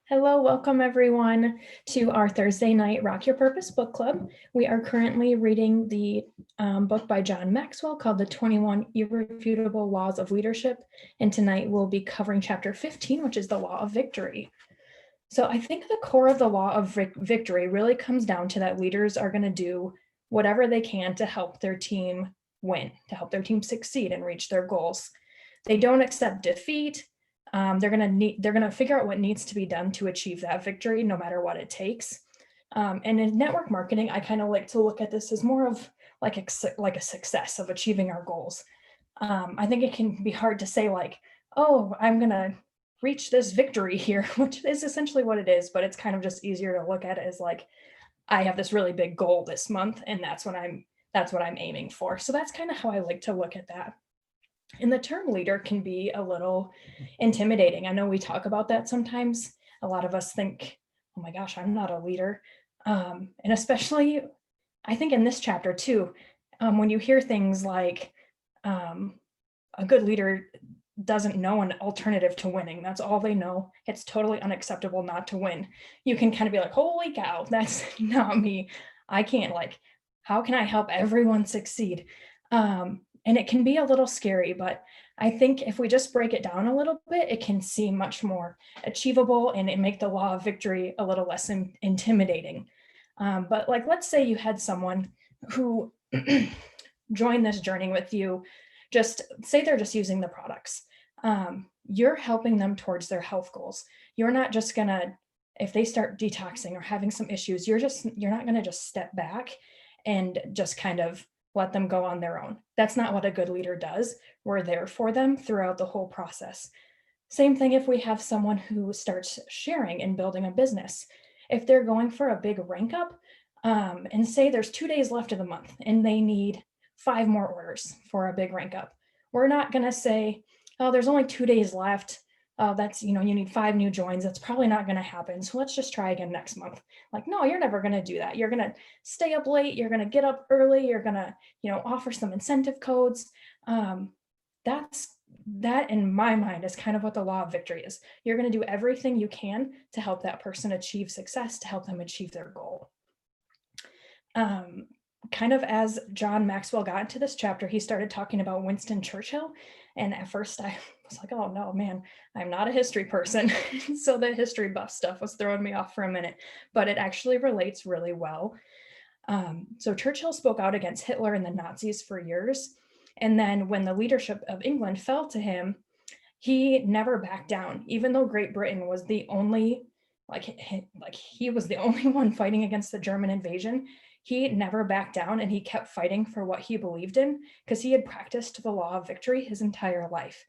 Hello, welcome everyone to our Thursday night Rock Your Purpose book club. We are currently reading the book by John Maxwell called The 21 Irrefutable Laws of Leadership. And tonight we'll be covering chapter 15, which is the law of victory. So I think the core of the law of victory really comes down to that leaders are going to do whatever they can to help their team win, to help their team succeed and reach their goals. They don't accept defeat. They're gonna figure out what needs to be done to achieve that victory, no matter what it takes. And in network marketing, I kind of like to look at this as more of like a success of achieving our goals. I think it can be hard to say like, oh, I'm gonna reach this victory here, which is essentially what it is, but it's kind of just easier to look at it as like, I have this really big goal this month, and that's what I'm aiming for. So that's kind of how I like to look at that. And the term leader can be a little intimidating. I know we talk about that sometimes. A lot of us think, oh my gosh, I'm not a leader. And especially, I think in this chapter too, when you hear things like a good leader doesn't know an alternative to winning. That's all they know. It's totally unacceptable not to win. You can kind of be like, holy cow, that's not me. I can't how can I help everyone succeed? And it can be a little scary, but I think if we just break it down a little bit, it can seem much more achievable and it make the law of victory a little less intimidating. But let's say you had someone who joined this journey with you, just say they're just using the products. You're helping them towards their health goals. You're not just gonna, if they start detoxing or having some issues, you're not gonna just step back and just kind of let them go on their own. That's not what a good leader does. We're there for them throughout the whole process. Same thing if we have someone who starts sharing and building a business. If they're going for a big rank up, and say there's 2 days left of the month and they need 5 more orders for a big rank up, we're not going to say, oh, there's only 2 days left. That's, you need 5 new joins. That's probably not going to happen. So let's just try again next month. No, you're never going to do that. You're going to stay up late. You're going to get up early. You're going to, offer some incentive codes. That in my mind is kind of what the law of victory is. You're going to do everything you can to help that person achieve success, to help them achieve their goal. Kind of as John Maxwell got into this chapter, he started talking about Winston Churchill. And at first I was like, oh no, man, I'm not a history person. So the history buff stuff was throwing me off for a minute, but it actually relates really well. So Churchill spoke out against Hitler and the Nazis for years. And then when the leadership of England fell to him, he never backed down, even though Great Britain was the only, he was the only one fighting against the German invasion. He never backed down and he kept fighting for what he believed in because he had practiced the law of victory his entire life.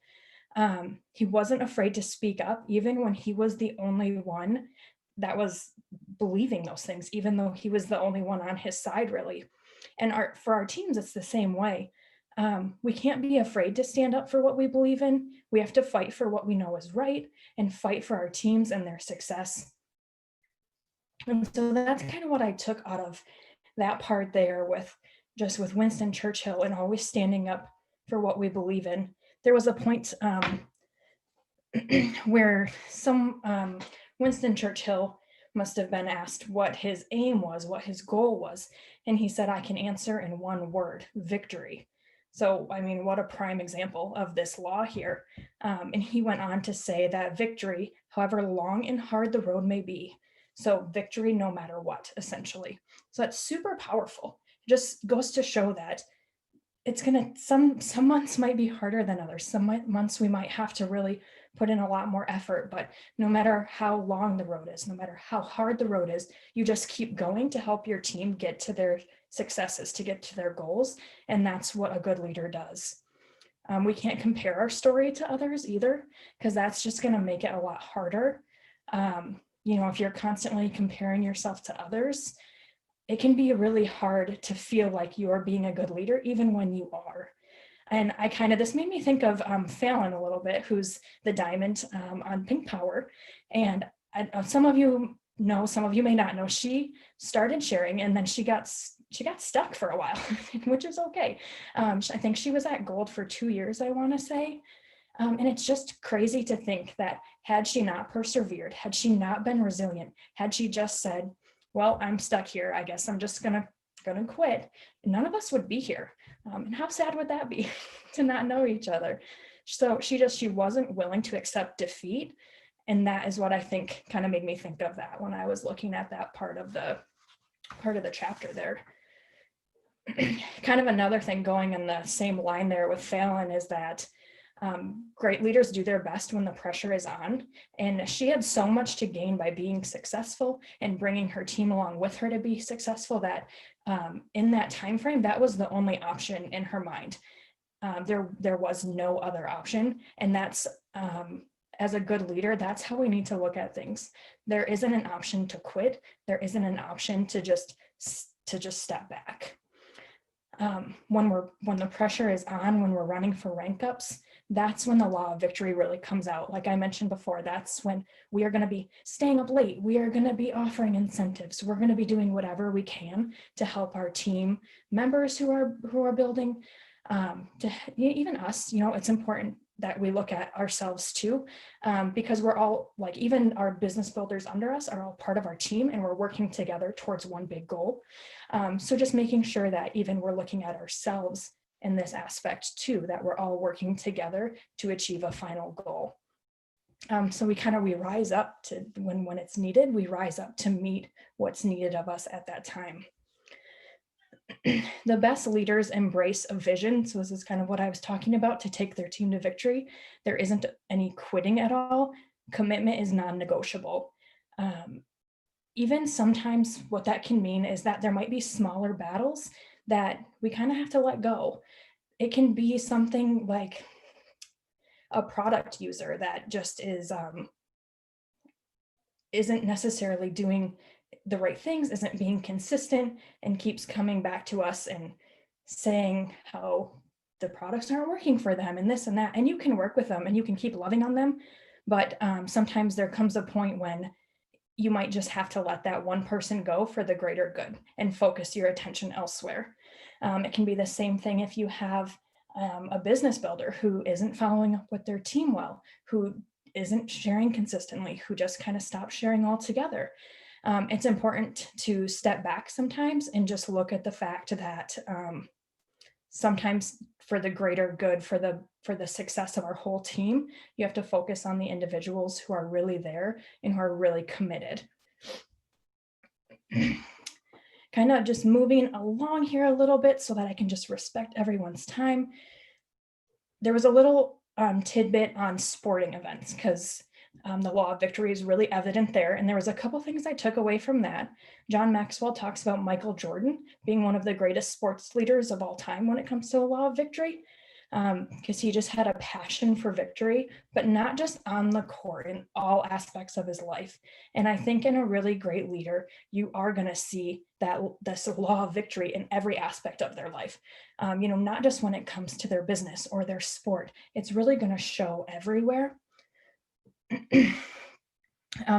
He wasn't afraid to speak up, even when he was the only one that was believing those things, even though he was the only one on his side, really. And for our teams, it's the same way. We can't be afraid to stand up for what we believe in. We have to fight for what we know is right and fight for our teams and their success. And so that's kind of what I took out of that part there with Winston Churchill and always standing up for what we believe in. There was a point where Winston Churchill must have been asked what his aim was, what his goal was. And he said, I can answer in one word: victory. So, I mean, what a prime example of this law here. And he went on to say that victory, however long and hard the road may be, so victory no matter what, essentially. So that's super powerful. It just goes to show that it's gonna, some months might be harder than others. Some months we might have to really put in a lot more effort, but no matter how long the road is, no matter how hard the road is, you just keep going to help your team get to their successes, to get to their goals. And that's what a good leader does. We can't compare our story to others either, because that's just gonna make it a lot harder. If you're constantly comparing yourself to others, it can be really hard to feel like you're being a good leader, even when you are. And this made me think of Fallon a little bit, who's the diamond on Pink Power. And some of you know, some of you may not know, she started sharing and then she got stuck for a while, which is okay. I think she was at gold for 2 years, I want to say. And it's just crazy to think that had she not persevered, had she not been resilient, had she just said, well, I'm stuck here, I guess I'm just gonna quit, none of us would be here. And how sad would that be to not know each other? So she wasn't willing to accept defeat. And that is what I think kind of made me think of that when I was looking at that part of the chapter there. Kind of another thing going in the same line there with Fallon is that great leaders do their best when the pressure is on. And she had so much to gain by being successful and bringing her team along with her to be successful that in that time frame, that was the only option in her mind. There was no other option. And that's, as a good leader, that's how we need to look at things. There isn't an option to quit. There isn't an option to just step back. When the pressure is on, when we're running for rank ups, that's when the law of victory really comes out. Like I mentioned before, that's when we are going to be staying up late. We are going to be offering incentives. We're going to be doing whatever we can to help our team members who are building, to even us. It's important that we look at ourselves too, because we're all, like, even our business builders under us are all part of our team, and we're working together towards one big goal. So just making sure that even we're looking at ourselves in this aspect too, that we're all working together to achieve a final goal. So we rise up to when it's needed, we rise up to meet what's needed of us at that time. The best leaders embrace a vision. So this is kind of what I was talking about, to take their team to victory. There isn't any quitting at all. Commitment is non-negotiable. Even sometimes what that can mean is that there might be smaller battles that we kind of have to let go. It can be something like a product user that just isn't necessarily doing the right things, isn't being consistent, and keeps coming back to us and saying how the products aren't working for them and this and that. And you can work with them and you can keep loving on them. But sometimes there comes a point when you might just have to let that one person go for the greater good and focus your attention elsewhere. It can be the same thing if you have a business builder who isn't following up with their team well, who isn't sharing consistently, who just kind of stops sharing altogether. It's important to step back sometimes and just look at the fact that sometimes for the greater good, for the success of our whole team, you have to focus on the individuals who are really there and who are really committed. Kind of just moving along here a little bit so that I can just respect everyone's time. There was a little tidbit on sporting events, because the law of victory is really evident there. And there was a couple things I took away from that. John Maxwell talks about Michael Jordan being one of the greatest sports leaders of all time when it comes to the law of victory, because he just had a passion for victory, but not just on the court, in all aspects of his life. And I think in a really great leader, you are going to see that this law of victory in every aspect of their life, not just when it comes to their business or their sport. It's really going to show everywhere.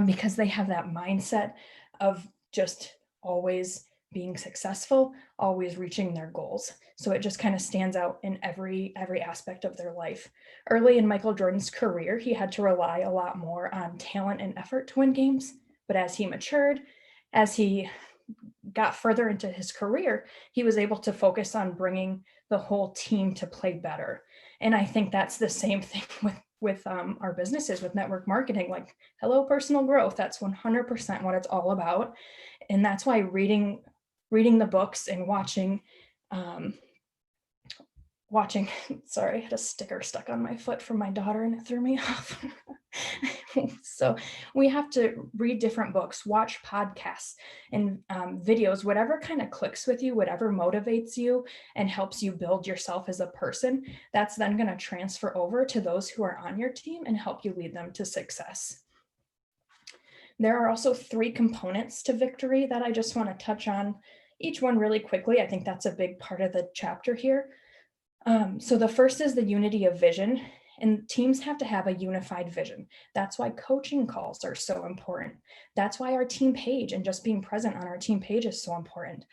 Because they have that mindset of just always being successful, always reaching their goals. So it just kind of stands out in every aspect of their life. Early in Michael Jordan's career, he had to rely a lot more on talent and effort to win games. But as he matured, as he got further into his career, he was able to focus on bringing the whole team to play better. And I think that's the same thing with our businesses, with network marketing. Like, hello, personal growth, that's 100% what it's all about. And that's why reading the books and watching, sorry, I had a sticker stuck on my foot from my daughter and it threw me off. So we have to read different books, watch podcasts and videos, whatever kind of clicks with you, whatever motivates you and helps you build yourself as a person. That's then going to transfer over to those who are on your team and help you lead them to success. There are also 3 components to victory that I just want to touch on each one really quickly. I think that's a big part of the chapter here. So the first is the unity of vision. And teams have to have a unified vision. That's why coaching calls are so important. That's why our team page and just being present on our team page is so important.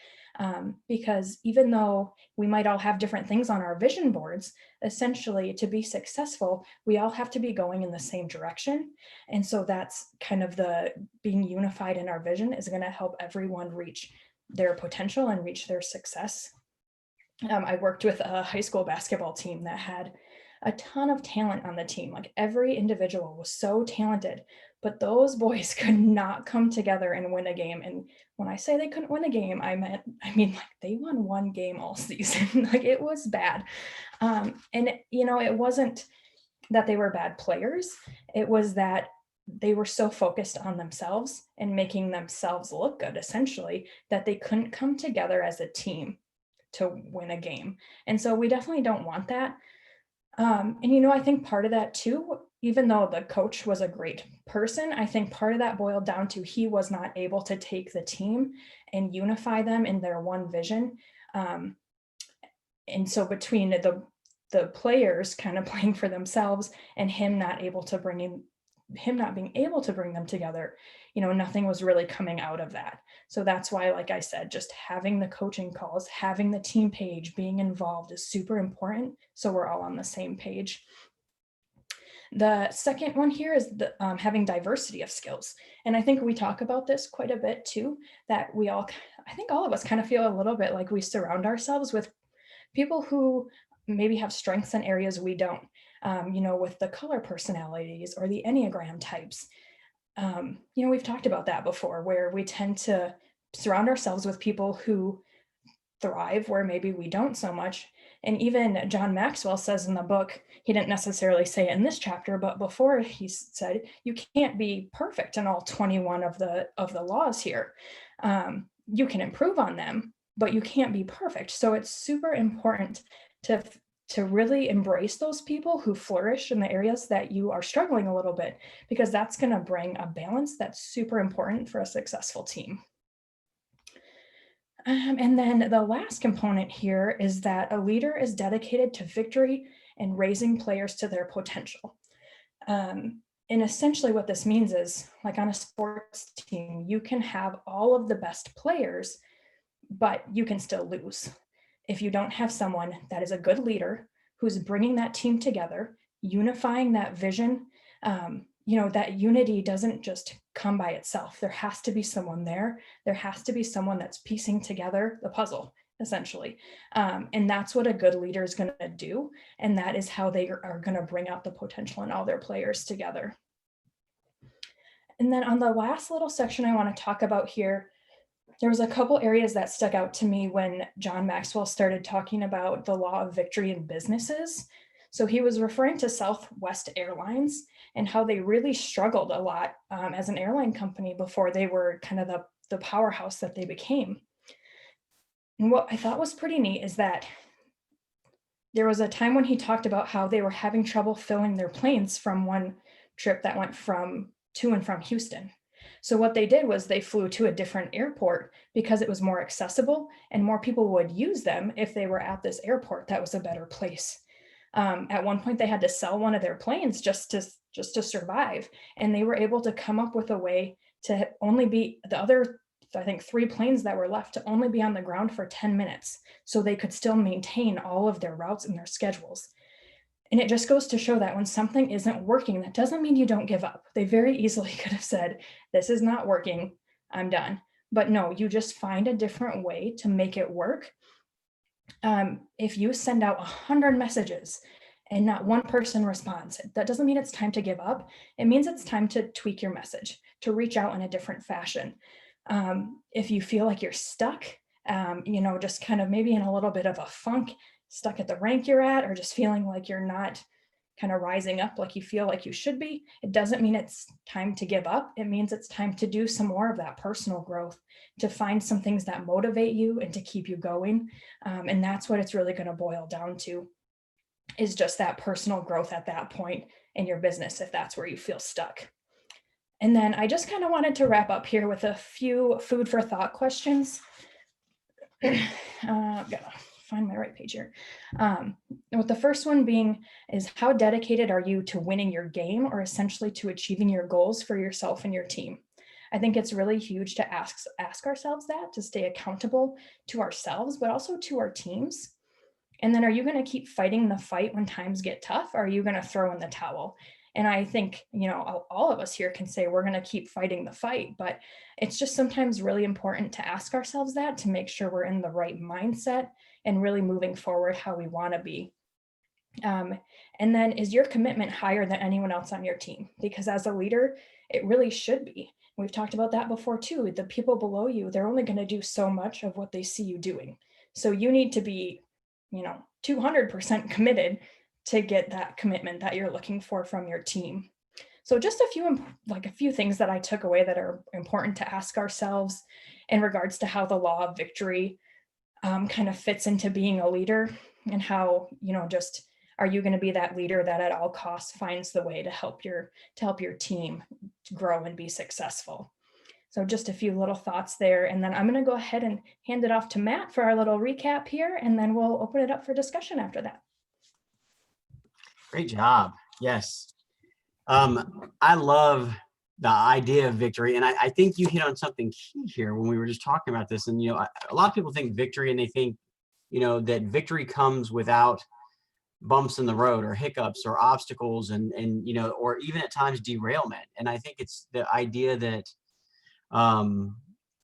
Because even though we might all have different things on our vision boards, essentially to be successful, we all have to be going in the same direction. And so that's kind of the being unified in our vision is going to help everyone reach their potential and reach their success. I worked with a high school basketball team that had a ton of talent on the team. Like every individual was so talented, but those boys could not come together and win a game. And when I say they couldn't win a game, I mean like they won one game all season. Like it was bad. And you know, it wasn't that they were bad players. It was that they were so focused on themselves and making themselves look good, essentially, that they couldn't come together as a team to win a game. And so we definitely don't want that. And you know, I think part of that too, even though the coach was a great person, I think part of that boiled down to he was not able to take the team and unify them in their one vision. And so between the players kind of playing for themselves and him not being able to bring them together, you know, nothing was really coming out of that. So that's why, like I said, just having the coaching calls, having the team page, being involved is super important. So we're all on the same page. The second one here is having diversity of skills. And I think we talk about this quite a bit too, that I think all of us kind of feel a little bit like we surround ourselves with people who maybe have strengths in areas we don't, you know, with the color personalities or the Enneagram types. You know, we've talked about that before, where we tend to surround ourselves with people who thrive where maybe we don't so much. And even John Maxwell says in the book, he didn't necessarily say it in this chapter, but before he said, you can't be perfect in all 21 of the laws here. You can improve on them, but you can't be perfect. So it's super important to really embrace those people who flourish in the areas that you are struggling a little bit, because that's going to bring a balance that's super important for a successful team. And then the last component here is that a leader is dedicated to victory and raising players to their potential. And essentially what this means is, like on a sports team, you can have all of the best players, but you can still lose if you don't have someone that is a good leader who's bringing that team together, unifying that vision. You know, that unity doesn't just come by itself. There has to be someone there. There has to be someone that's piecing together the puzzle, essentially. And that's what a good leader is going to do. And that is how they are going to bring out the potential in all their players together. And then on the last little section I want to talk about here, there was a couple areas that stuck out to me when John Maxwell started talking about the law of victory in businesses. So he was referring to Southwest Airlines and how they really struggled a lot as an airline company before they were kind of the powerhouse that they became. And what I thought was pretty neat is that there was a time when he talked about how they were having trouble filling their planes from one trip that went to and from Houston. So what they did was they flew to a different airport because it was more accessible and more people would use them if they were at this airport that was a better place. At one point, they had to sell one of their planes just to survive, and they were able to come up with a way to only be the other, I think, 3 planes that were left to only be on the ground for 10 minutes, so they could still maintain all of their routes and their schedules. And it just goes to show that when something isn't working, that doesn't mean you don't give up. They very easily could have said, "This is not working, I'm done." But no, you just find a different way to make it work. If you send out 100 messages and not one person responds, that doesn't mean it's time to give up. It means it's time to tweak your message, to reach out in a different fashion. If you feel like you're stuck, you know, just kind of maybe in a little bit of a funk, stuck at the rank you're at, or just feeling like you're not kind of rising up like you feel like you should be, it doesn't mean it's time to give up. It means it's time to do some more of that personal growth, to find some things that motivate you and to keep you going. And that's what it's really going to boil down to, is just that personal growth at that point in your business, if that's where you feel stuck. And then I just kind of wanted to wrap up here with a few food for thought questions. Gotta find my right page here. With the first one being is how dedicated are you to winning your game or essentially to achieving your goals for yourself and your team? I think it's really huge to ask ourselves that, to stay accountable to ourselves, but also to our teams. And then are you going to keep fighting the fight when times get tough? Or are you going to throw in the towel? And I think, all of us here can say we're going to keep fighting the fight, but it's just sometimes really important to ask ourselves that to make sure we're in the right mindset and really moving forward how we want to be. And then is your commitment higher than anyone else on your team? Because as a leader, it really should be. We've talked about that before too. The people below you, they're only going to do so much of what they see you doing. So you need to be 200% committed to get that commitment that you're looking for from your team. So just a few things that I took away that are important to ask ourselves in regards to how the law of victory kind of fits into being a leader, and how, just are you going to be that leader that at all costs finds the way to help your team grow and be successful. So just a few little thoughts there. And then I'm going to go ahead and hand it off to Matt for our little recap here, and then we'll open it up for discussion after that. Great job. Yes. I love the idea of victory. And I think you hit on something key here when we were just talking about this. And, a lot of people think victory and they think, that victory comes without bumps in the road or hiccups or obstacles and or even at times derailment. And I think it's the idea that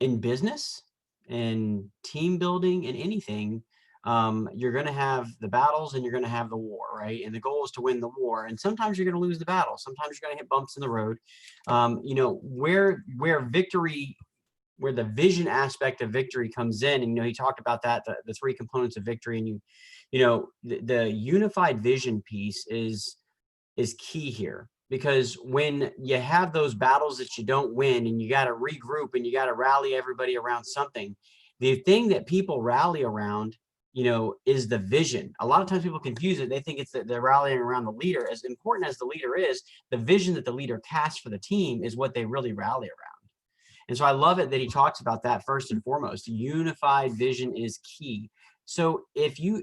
in business and team building and anything, you're going to have the battles and you're going to have the war, right? And the goal is to win the war. And sometimes you're going to lose the battle. Sometimes you're going to hit bumps in the road. Where the vision aspect of victory comes in, and he talked about that, the three components of victory, and the unified vision piece is key here. Because when you have those battles that you don't win and you got to regroup and you got to rally everybody around something, the thing that people rally around, is the vision. A lot of times people confuse it. They think it's that they're rallying around the leader. As important as the leader is, the vision that the leader casts for the team is what they really rally around. And so I love it that he talks about that first and foremost. Unified vision is key. So if you,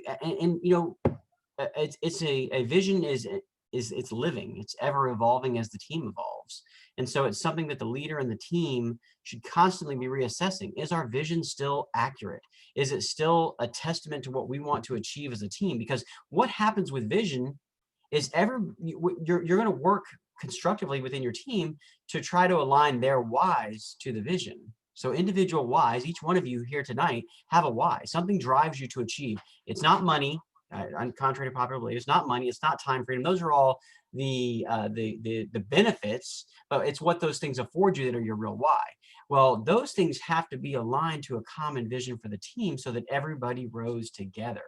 it's a vision is it's living, it's ever evolving as the team evolves. And so it's something that the leader and the team should constantly be reassessing. Is our vision still accurate? Is it still a testament to what we want to achieve as a team? Because what happens with vision is you're going to work constructively within your team to try to align their whys to the vision. So individual whys, each one of you here tonight have a why. Something drives you to achieve. It's not money. Contrary to popular belief, it's not money, it's not time freedom. Those are all the benefits, but it's what those things afford you that are your real why. Well, those things have to be aligned to a common vision for the team so that everybody rows together.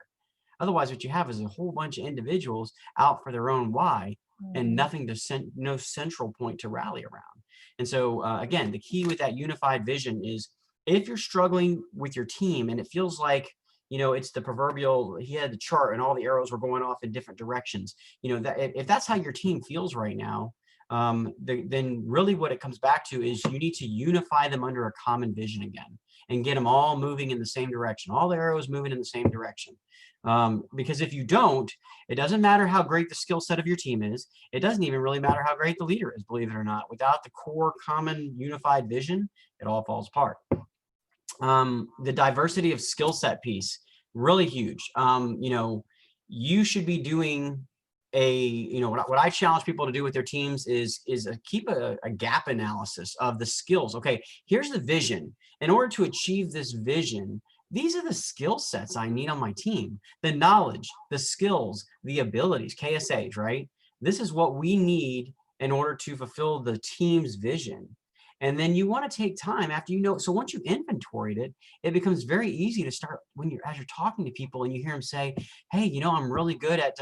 Otherwise, what you have is a whole bunch of individuals out for their own why and no central point to rally around. And so, again, the key with that unified vision is if you're struggling with your team and it feels like it's the proverbial, he had the chart and all the arrows were going off in different directions. That if that's how your team feels right now, then really what it comes back to is you need to unify them under a common vision again and get them all moving in the same direction, all the arrows moving in the same direction. Because if you don't, it doesn't matter how great the skill set of your team is. It doesn't even really matter how great the leader is, believe it or not. Without the core common unified vision, it all falls apart. The diversity of skill set piece, really huge. You should be doing what I challenge people to do with their teams is keep a gap analysis of the skills. Okay, here's the vision. In order to achieve this vision, these are the skill sets I need on my team. The knowledge, the skills, the abilities, KSAs, right? This is what we need in order to fulfill the team's vision. And then you want to take time after so once you've inventoried it, it becomes very easy to start as you're talking to people and you hear them say, hey, I'm really good at,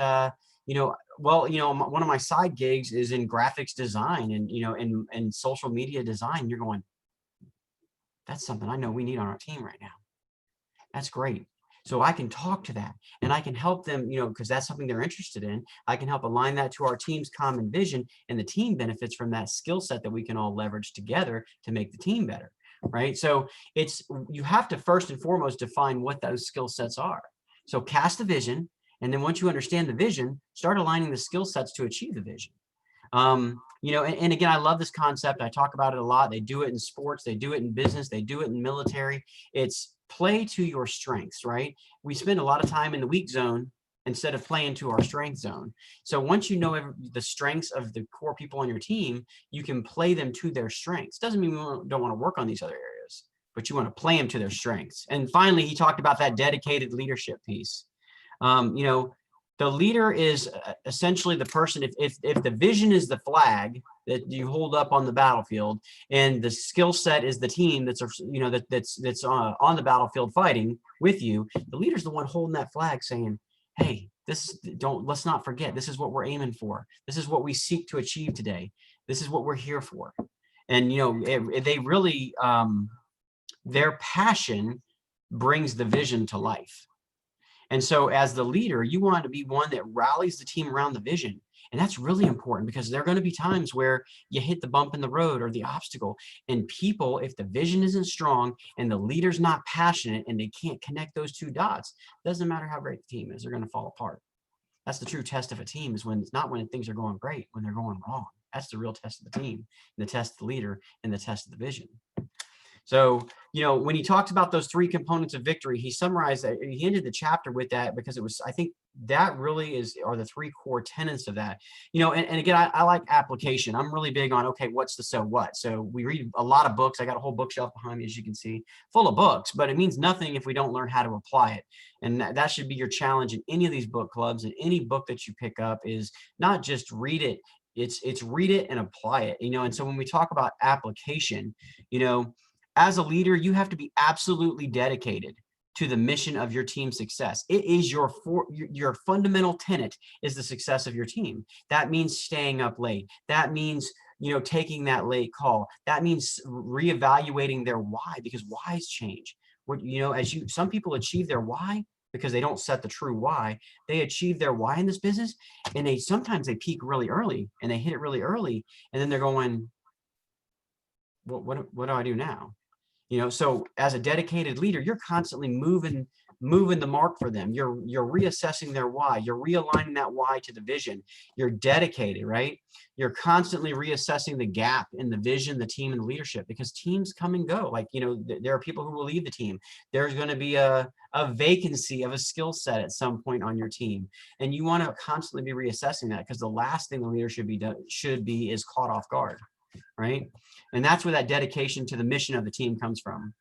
one of my side gigs is in graphics design and social media design. You're going, that's something I know we need on our team right now. That's great. So I can talk to that and I can help them, because that's something they're interested in. I can help align that to our team's common vision, and the team benefits from that skill set that we can all leverage together to make the team better, right? So you have to first and foremost define what those skill sets are. So cast the vision. And then once you understand the vision, start aligning the skill sets to achieve the vision. You know, and again, I love this concept. I talk about it a lot. They do it in sports, they do it in business, they do it in military. It's play to your strengths, right? We spend a lot of time in the weak zone instead of playing to our strength zone. So once you know the strengths of the core people on your team, you can play them to their strengths. Doesn't mean we don't want to work on these other areas, but you want to play them to their strengths. And finally, he talked about that dedicated leadership piece. You know, the leader is essentially the person, if the vision is the flag that you hold up on the battlefield, and the skill set is the team that's, you know, that's on the battlefield fighting with you, the leader's the one holding that flag saying, hey, let's not forget, this is what we're aiming for. This is what we seek to achieve today. This is what we're here for. And, you know, they really, their passion brings the vision to life. And so as the leader, you want to be one that rallies the team around the vision. And that's really important, because there are going to be times where you hit the bump in the road or the obstacle, and people, if the vision isn't strong and the leader's not passionate and they can't connect those two dots, doesn't matter how great the team is, they're going to fall apart. That's the true test of a team, is when it's not when things are going great, when they're going wrong. That's the real test of the team, and the test of the leader, and the test of the vision. So, you know, when he talks about those three components of victory, he summarized that, he ended the chapter with that, because it was, I think that really are the three core tenets of that. You know, and again, I like application. I'm really big on, okay, what's the so what? So we read a lot of books. I got a whole bookshelf behind me, as you can see, full of books, but it means nothing if we don't learn how to apply it. And that should be your challenge in any of these book clubs, and any book that you pick up, is not just read it, it's read it and apply it, you know. And so when we talk about application, you know, as a leader, you have to be absolutely dedicated to the mission of your team's success. It is your fundamental tenet is the success of your team. That means staying up late. That means, you know, taking that late call. That means reevaluating their why, because whys change. What, you know, some people achieve their why because they don't set the true why. They achieve their why in this business, and sometimes they peak really early and they hit it really early, and then they're going, what do I do now? You know, so as a dedicated leader, you're constantly moving the mark for them. You're reassessing their why. You're realigning that why to the vision. You're dedicated, right? You're constantly reassessing the gap in the vision, the team, and the leadership, because teams come and go. Like, you know, there are people who will leave the team. There's going to be a vacancy of a skill set at some point on your team, and you want to constantly be reassessing that, because the last thing the leader should be is caught off guard. Right? And that's where that dedication to the mission of the team comes from.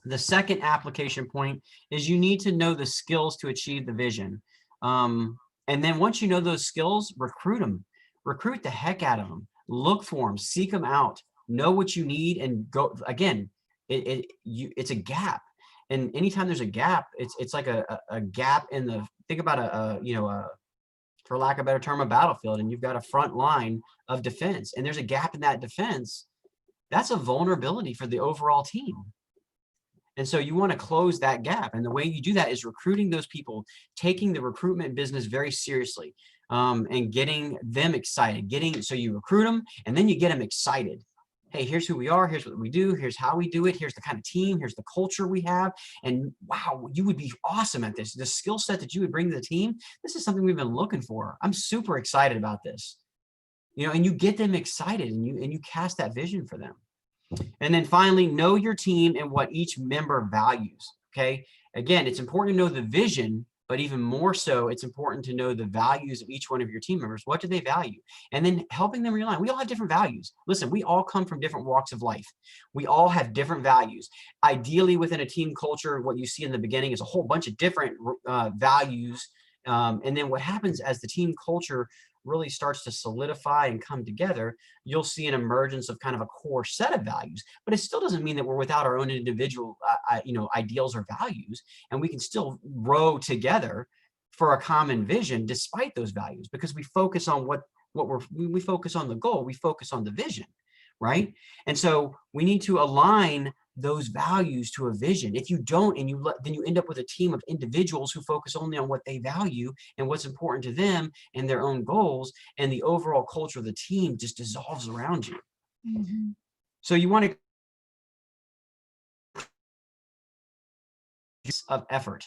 The second application point is you need to know the skills to achieve the vision. And then once you know those skills, recruit them. Recruit the heck out of them. Look for them. Seek them out. Know what you need, and go. Again, it's a gap. And anytime there's a gap, it's like a gap in the, think about for lack of a better term, a battlefield, and you've got a front line of defense, and there's a gap in that defense. That's a vulnerability for the overall team. And so you want to close that gap. And the way you do that is recruiting those people, taking the recruitment business very seriously, and getting them excited. So you recruit them, and then you get them excited. Hey, here's who we are. Here's what we do. Here's how we do it. Here's the kind of team. Here's the culture we have. And wow, you would be awesome at this. The skill set that you would bring to the team, this is something we've been looking for. I'm super excited about this. You know, and you get them excited, and you cast that vision for them. And then finally, know your team and what each member values. Okay. Again, it's important to know the vision, but even more so, it's important to know the values of each one of your team members. What do they value? And then helping them realign. We all have different values. Listen, we all come from different walks of life. We all have different values. Ideally, within a team culture, what you see in the beginning is a whole bunch of different values. And then what happens as the team culture really starts to solidify and come together, you'll see an emergence of kind of a core set of values. But it still doesn't mean that we're without our own individual ideals or values, and we can still row together for a common vision despite those values, because we focus on we focus on the goal, we focus on the vision, right? And so we need to align those values to a vision. If you don't, then you end up with a team of individuals who focus only on what they value and what's important to them and their own goals, and the overall culture of the team just dissolves around you. Mm-hmm. So you want to of effort.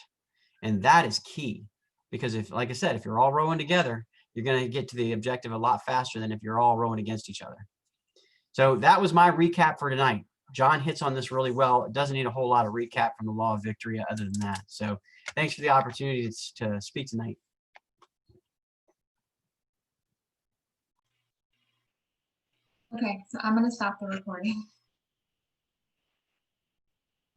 And that is key, because if, like I said, if you're all rowing together, you're going to get to the objective a lot faster than if you're all rowing against each other. So that was my recap for tonight. John hits on this really well. It doesn't need a whole lot of recap from the Law of Victory other than that. So thanks for the opportunity to speak tonight. Okay, so I'm going to stop the recording.